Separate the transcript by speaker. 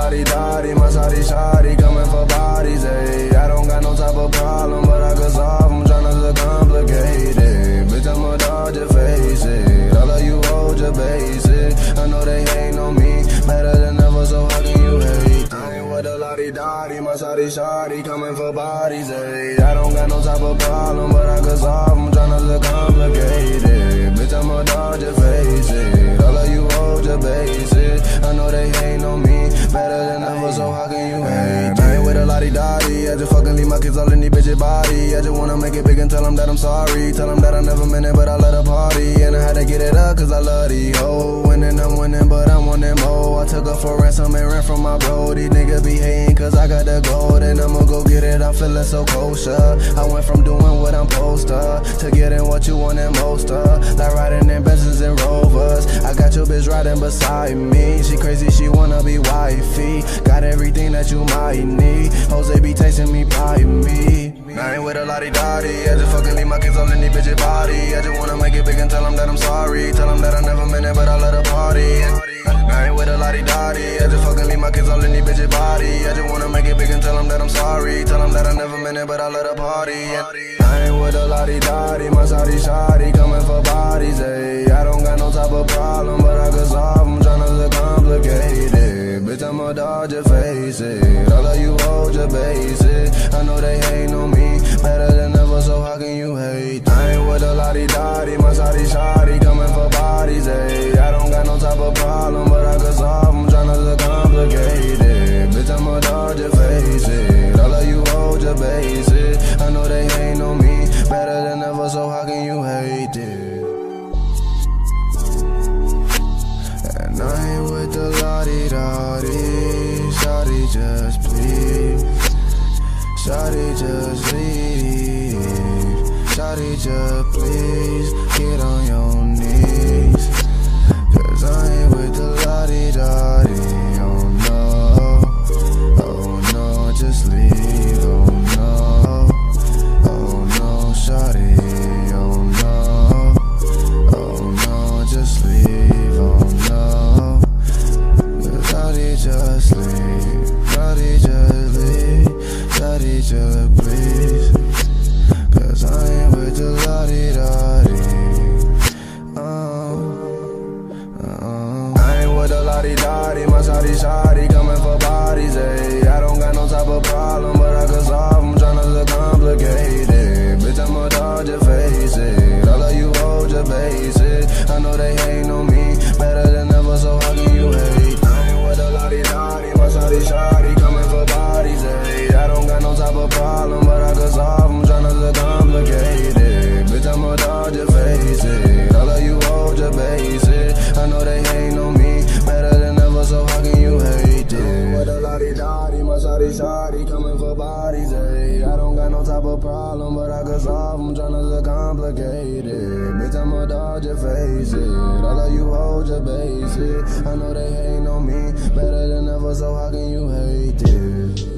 Speaker 1: lottie-dottie, my shawty coming for bodies, ayy. I don't got no type of problem, but I could solve them, tryna to complicate it. Bitch, I'ma dodge your face it. All of you hold your basic. I know they hating on me, better than ever, so how can you hate? I ain't with a lottie-dottie, my shawty coming for bodies, ayy. I don't got no type of problem, but I could solve them, tryna to complicate it. Bitch, I'ma dodge your face it. All of you hold your basic. I know they hating on me, better than ever, so how can you hate? I ain't with a lottie-dottie, I just fucking leave my kids all in these bitches' body. I just wanna make it big and tell them that I'm sorry. Tell them that I never meant it, but I let her party. And I had to get it up, cause I love these hoes. Winning, I'm winning, but I'm on them more. I took her for ransom and ran from my bro. These niggas be hating, cause I got the gold. And I'ma go get it, I'm feeling so kosher. I went from doing what I'm supposed to getting what you want and most of. Like riding in Benzes and Rovers. I got your bitch riding beside me. She crazy, she wanna be wifey. Got everything that you might need. Jose be tasting me by me. I ain't with a lottie-dottie, I just fucking leave my kids all in these bitches' body. I just wanna make it big and tell them that I'm sorry. Tell them that I never meant it, but I let her party. I ain't with a lottie-dottie, I just fucking leave my kids all in these bitches' body. I just wanna make it big and tell them that I'm sorry. Tell them that I never meant it, but I let her party. I ain't with a lottie-dottie, my shawty coming for bodies, ayy. I don't got no type of problem, but I could solve them, tryna to complicate it. Bitch, I'ma dodge your face it. All of you hold your basic. I know they hating on me, better than ever, so how can you hate? I ain't with a lottie-dottie, my shawty coming for bodies, ayy. I don't got no type of problem, but I could solve them, tryna to complicate it. Bitch, I'ma dodge your face it. All of you hold your basic. I know they hating on me, better than ever, so how can you hate it? And I ain't with the lottie-dottie, shawty just please. Shawty just leave. Shawty just please get on your knees. Cause I ain't with the lottie-dottie. Oh no, oh no, just leave. Oh no, oh no, shawty. Oh no, oh no, just leave. Oh no, shawty just leave. Shawty just leave. Shawty just please. Cause I ain't with the lottie-dottie. I ain't with the lottie-dottie, my shawty coming for bodies, ayy. I don't got no type of problem, but I could solve them, tryna to complicate it. Bitch, I'ma dodge your face it. All of you hold your basic. I know they hating on me, better than ever, so how can you hate? I ain't with the lottie-dottie, my shawty coming for bodies, ayy. I don't got no type of problem, but I could solve them, tryna to complicate it. Bitch, I'ma dodge your face it. All of you hold your basic. I know they hating on me, better than ever, so how can you hate it? With a lottie-dottie, my shawty coming for bodies, ayy. I don't got no type of problem, but I could solve them, tryna to complicate it. Bitch, I'ma dodge your face it. All of you hold your basic. I know they hating on me, better than ever, so how can you hate it?